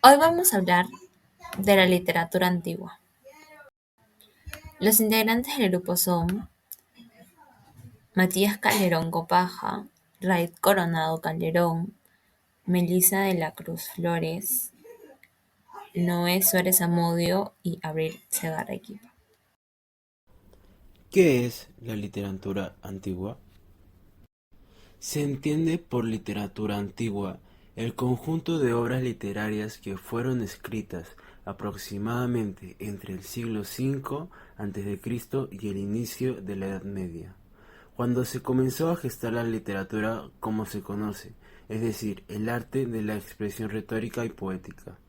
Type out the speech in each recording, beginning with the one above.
Hoy vamos a hablar de la literatura antigua. Los integrantes del grupo son Matías Calderón Copaja, Raid Coronado Calderón, Melissa de la Cruz Flores, Noé Suárez Zamudio y Abril Segarra Equipa. ¿Qué es la literatura antigua? Se entiende por literatura antigua el conjunto de obras literarias que fueron escritas aproximadamente entre el siglo V a.C. y el inicio de la Edad Media, cuando se comenzó a gestar la literatura como se conoce, es decir, el arte de la expresión retórica y poética.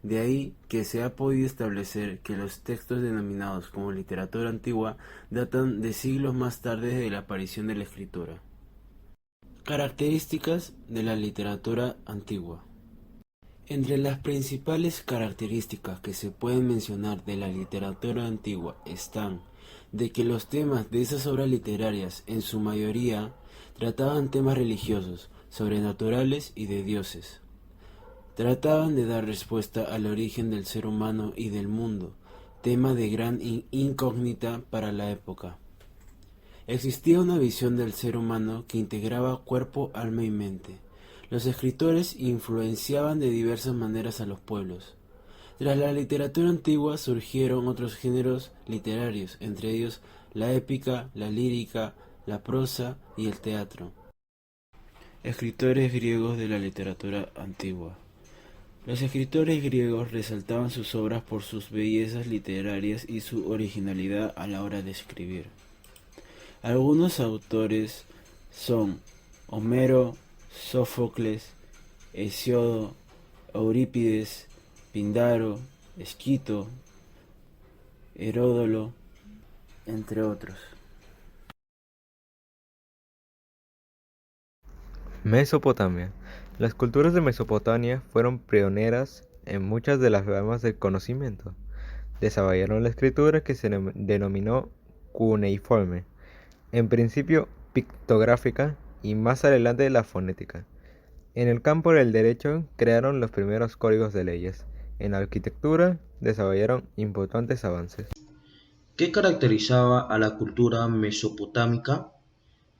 De ahí que se ha podido establecer que los textos denominados como literatura antigua datan de siglos más tarde de la aparición de la escritura. Características de la literatura antigua. Entre las principales características que se pueden mencionar de la literatura antigua están de que los temas de esas obras literarias en su mayoría trataban temas religiosos, sobrenaturales y de dioses. Trataban de dar respuesta al origen del ser humano y del mundo, tema de gran incógnita para la época. Existía una visión del ser humano que integraba cuerpo, alma y mente. Los escritores influenciaban de diversas maneras a los pueblos. Tras la literatura antigua surgieron otros géneros literarios, entre ellos la épica, la lírica, la prosa y el teatro. Escritores griegos de la literatura antigua. Los escritores griegos resaltaban sus obras por sus bellezas literarias y su originalidad a la hora de escribir. Algunos autores son Homero, Sófocles, Hesíodo, Eurípides, Píndaro, Esquito, Heródoto, entre otros. Mesopotamia. Las culturas de Mesopotamia fueron pioneras en muchas de las ramas del conocimiento. Desarrollaron la escritura que se denominó cuneiforme, en principio pictográfica y más adelante la fonética. En el campo del derecho crearon los primeros códigos de leyes. En la arquitectura desarrollaron importantes avances. ¿Qué caracterizaba a la cultura mesopotámica?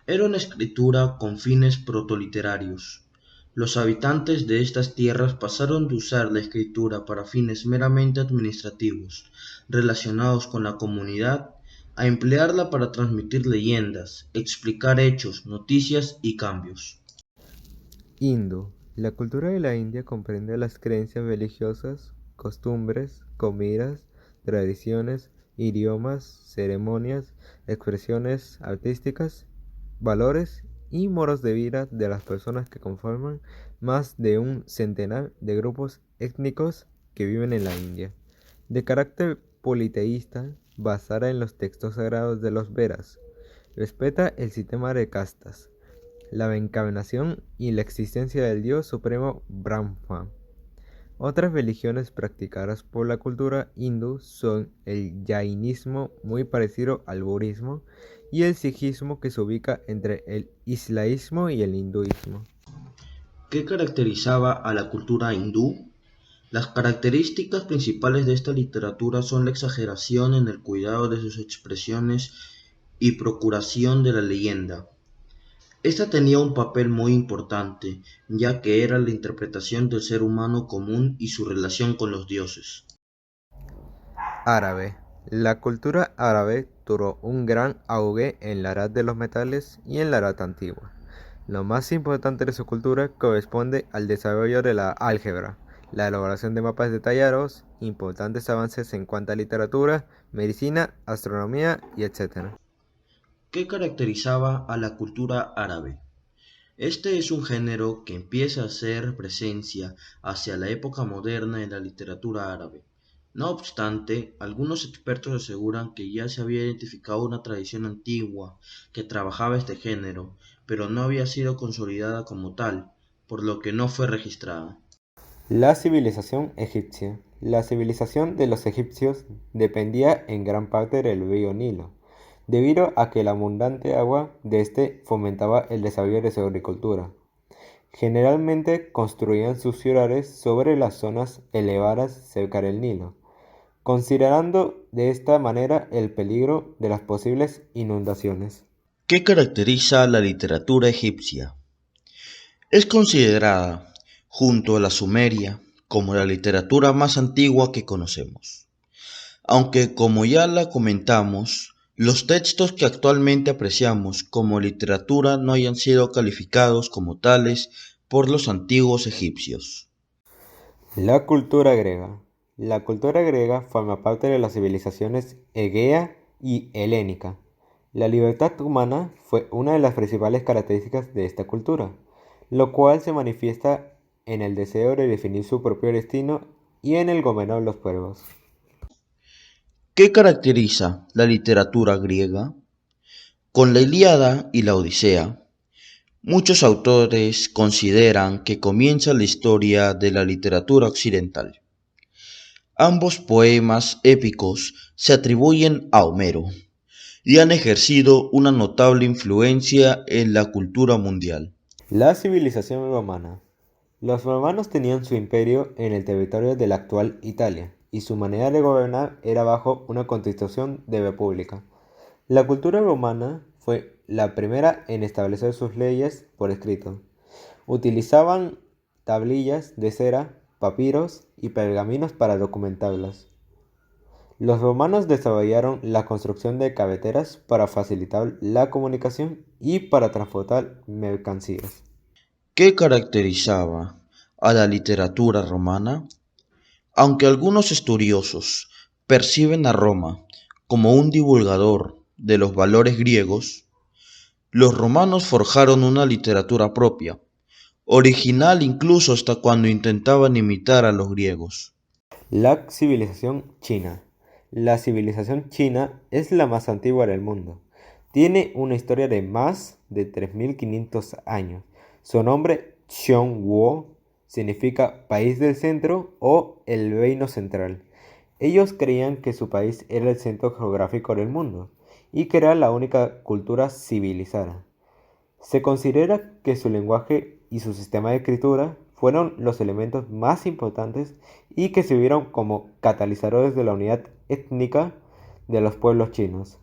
Era una escritura con fines protoliterarios. Los habitantes de estas tierras pasaron de usar la escritura para fines meramente administrativos, relacionados con la comunidad, a emplearla para transmitir leyendas, explicar hechos, noticias y cambios. Hindú. La cultura de la India comprende las creencias religiosas, costumbres, comidas, tradiciones, idiomas, ceremonias, expresiones artísticas, valores y modos de vida de las personas que conforman más de un centenar de grupos étnicos que viven en la India. De carácter politeísta, basada en los textos sagrados de los Vedas, respeta el sistema de castas, la reencarnación y la existencia del Dios Supremo Brahma. Otras religiones practicadas por la cultura hindú son el jainismo, muy parecido al budismo, y el sijismo, que se ubica entre el islamismo y el hinduismo. ¿Qué caracterizaba a la cultura hindú? Las características principales de esta literatura son la exageración en el cuidado de sus expresiones y procuración de la leyenda. Esta tenía un papel muy importante, ya que era la interpretación del ser humano común y su relación con los dioses. Árabe. La cultura árabe tuvo un gran auge en la Edad de los Metales y en la Edad Antigua. Lo más importante de su cultura corresponde al desarrollo de la álgebra, la elaboración de mapas detallados, importantes avances en cuanto a literatura, medicina, astronomía y etc. ¿Qué caracterizaba a la cultura árabe? Este es un género que empieza a hacer presencia hacia la época moderna en la literatura árabe. No obstante, algunos expertos aseguran que ya se había identificado una tradición antigua que trabajaba este género, pero no había sido consolidada como tal, por lo que no fue registrada. La civilización egipcia. La civilización de los egipcios dependía en gran parte del río Nilo, debido a que la abundante agua de este fomentaba el desarrollo de su agricultura. Generalmente construían sus ciudades sobre las zonas elevadas cerca del Nilo, considerando de esta manera el peligro de las posibles inundaciones. ¿Qué caracteriza la literatura egipcia? Es considerada, junto a la sumeria, como la literatura más antigua que conocemos. Aunque, como ya la comentamos, los textos que actualmente apreciamos como literatura no hayan sido calificados como tales por los antiguos egipcios. La cultura griega. La cultura griega forma parte de las civilizaciones egea y helénica. La libertad humana fue una de las principales características de esta cultura, lo cual se manifiesta en el deseo de definir su propio destino y en el gobierno de los pueblos. ¿Qué caracteriza la literatura griega? Con la Ilíada y la Odisea, muchos autores consideran que comienza la historia de la literatura occidental. Ambos poemas épicos se atribuyen a Homero y han ejercido una notable influencia en la cultura mundial. La civilización romana. Los romanos tenían su imperio en el territorio de la actual Italia, y su manera de gobernar era bajo una constitución de república. La cultura romana fue la primera en establecer sus leyes por escrito. Utilizaban tablillas de cera, papiros y pergaminos para documentarlas. Los romanos desarrollaron la construcción de carreteras para facilitar la comunicación y para transportar mercancías. ¿Qué caracterizaba a la literatura romana? Aunque algunos estudiosos perciben a Roma como un divulgador de los valores griegos, los romanos forjaron una literatura propia, original incluso hasta cuando intentaban imitar a los griegos. La civilización china. La civilización china es la más antigua del mundo. Tiene una historia de más de 3500 años. Su nombre, Xiongnuo, significa país del centro o el reino central. Ellos creían que su país era el centro geográfico del mundo y que era la única cultura civilizada. Se considera que su lenguaje y su sistema de escritura fueron los elementos más importantes y que sirvieron como catalizadores de la unidad étnica de los pueblos chinos.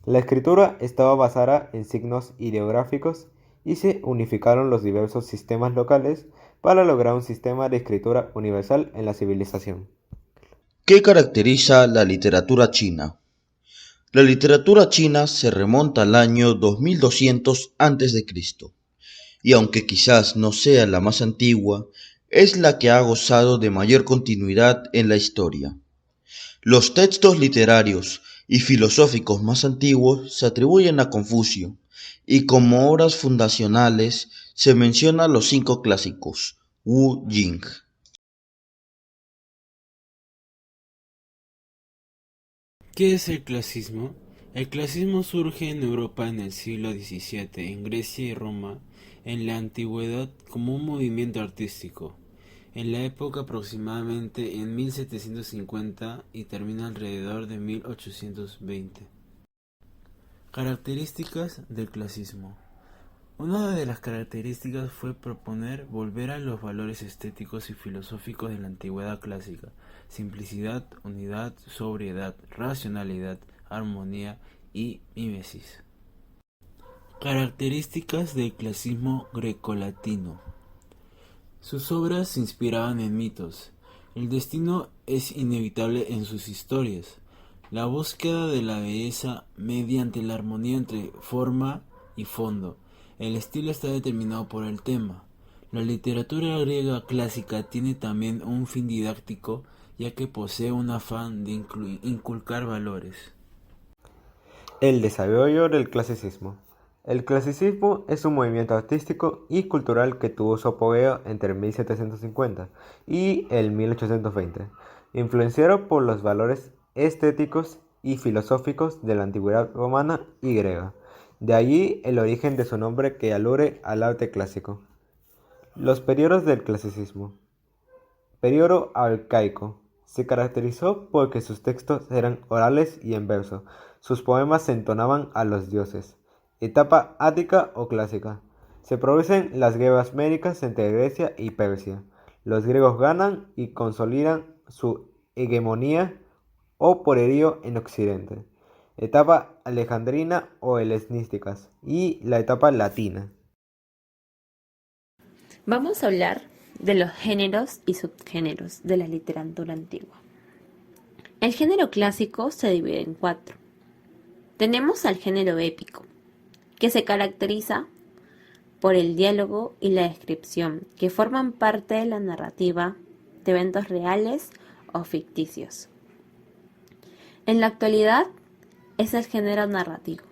La escritura estaba basada en signos ideográficos y se unificaron los diversos sistemas locales para lograr un sistema de escritura universal en la civilización. ¿Qué caracteriza la literatura china? La literatura china se remonta al año 2200 a.C. y aunque quizás no sea la más antigua, es la que ha gozado de mayor continuidad en la historia. Los textos literarios y filosóficos más antiguos se atribuyen a Confucio, y como obras fundacionales se menciona los 5 clásicos, Wu Jing. ¿Qué es el clasismo? El clasismo surge en Europa en el siglo XVII, en Grecia y Roma, en la antigüedad como un movimiento artístico. En la época aproximadamente en 1750 y termina alrededor de 1820. Características del clasismo. Una de las características fue proponer volver a los valores estéticos y filosóficos de la antigüedad clásica: simplicidad, unidad, sobriedad, racionalidad, armonía y mimesis. Características del clasismo grecolatino. Sus obras se inspiraban en mitos. El destino es inevitable en sus historias. La búsqueda de la belleza mediante la armonía entre forma y fondo. El estilo está determinado por el tema. La literatura griega clásica tiene también un fin didáctico, ya que posee un afán de inculcar valores. El desarrollo del clasicismo. El clasicismo es un movimiento artístico y cultural que tuvo su apogeo entre 1750 y el 1820, influenciado por los valores estéticos y filosóficos de la antigüedad romana y griega. De allí el origen de su nombre, que alude al arte clásico. Los periodos del clasicismo. Periodo arcaico. Se caracterizó porque sus textos eran orales y en verso. Sus poemas se entonaban a los dioses. Etapa ática o clásica. Se producen las guerras médicas entre Grecia y Persia. Los griegos ganan y consolidan su hegemonía o poderío en Occidente. Etapa alejandrina o helenísticas y la etapa latina. Vamos a hablar de los géneros y subgéneros de la literatura antigua. El género clásico se divide en 4. Tenemos al género épico, que se caracteriza por el diálogo y la descripción, que forman parte de la narrativa de eventos reales o ficticios. En la actualidad es el género narrativo.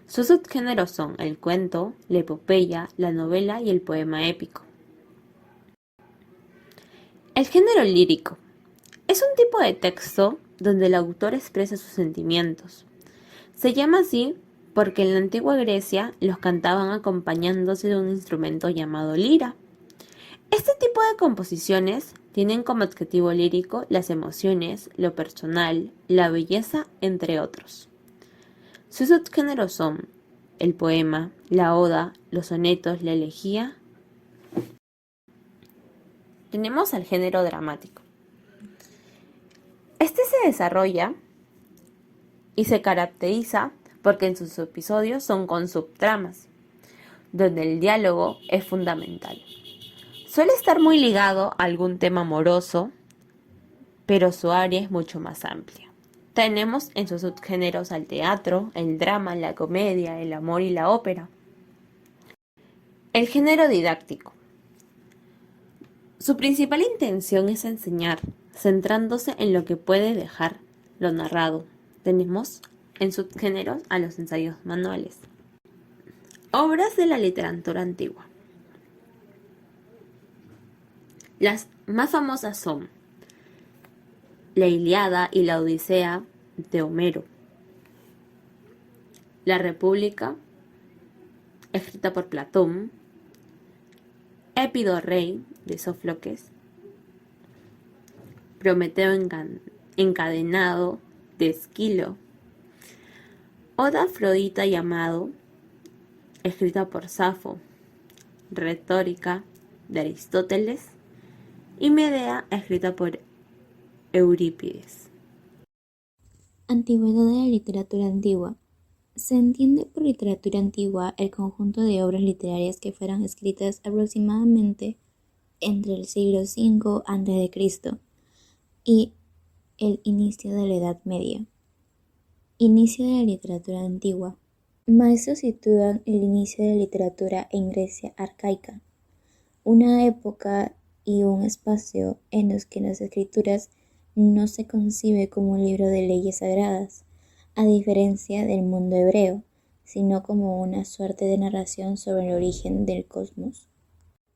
Sus subgéneros son el cuento, la epopeya, la novela y el poema épico. El género lírico es un tipo de texto donde el autor expresa sus sentimientos. Se llama así porque en la antigua Grecia los cantaban acompañándose de un instrumento llamado lira. Este tipo de composiciones tienen como objetivo lírico las emociones, lo personal, la belleza, entre otros. Sus subgéneros son el poema, la oda, los sonetos, la elegía. Tenemos al género dramático. Este se desarrolla y se caracteriza porque en sus episodios son con subtramas, donde el diálogo es fundamental. Suele estar muy ligado a algún tema amoroso, pero su área es mucho más amplia. Tenemos en sus subgéneros al teatro, el drama, la comedia, el amor y la ópera. El género didáctico. Su principal intención es enseñar, centrándose en lo que puede dejar lo narrado. Tenemos en subgéneros a los ensayos manuales. Obras de la literatura antigua. Las más famosas son la Ilíada y la Odisea de Homero, la República, escrita por Platón, Épido Rey de Sófocles, Prometeo encadenado de Esquilo, Oda Afrodita y Amado, escrita por Safo, Retórica de Aristóteles y Medea, escrita por Eurípides. Antigüedad de la literatura antigua. Se entiende por literatura antigua el conjunto de obras literarias que fueron escritas aproximadamente entre el siglo V a.C. y el inicio de la Edad Media. Inicio de la literatura antigua. Maestros sitúan el inicio de la literatura en Grecia arcaica, una época y un espacio en los que las escrituras no se concibe como un libro de leyes sagradas, a diferencia del mundo hebreo, sino como una suerte de narración sobre el origen del cosmos.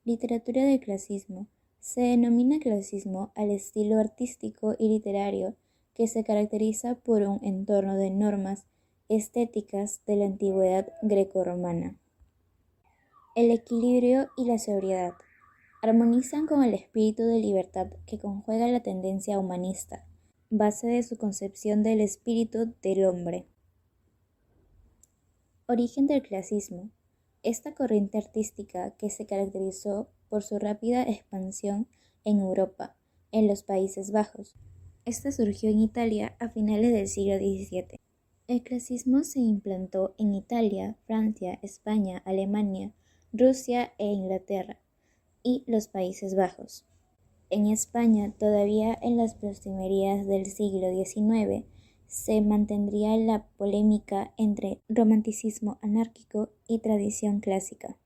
Literatura del clasismo. Se denomina clasismo al estilo artístico y literario que se caracteriza por un entorno de normas estéticas de la antigüedad grecorromana. El equilibrio y la sobriedad armonizan con el espíritu de libertad que conjuga la tendencia humanista, base de su concepción del espíritu del hombre. Origen del clasismo. Esta corriente artística que se caracterizó por su rápida expansión en Europa, en los Países Bajos. Esta surgió en Italia a finales del siglo XVII. El clasismo se implantó en Italia, Francia, España, Alemania, Rusia e Inglaterra y los Países Bajos. En España, todavía en las postrimerías del siglo XIX, se mantendría la polémica entre romanticismo anárquico y tradición clásica.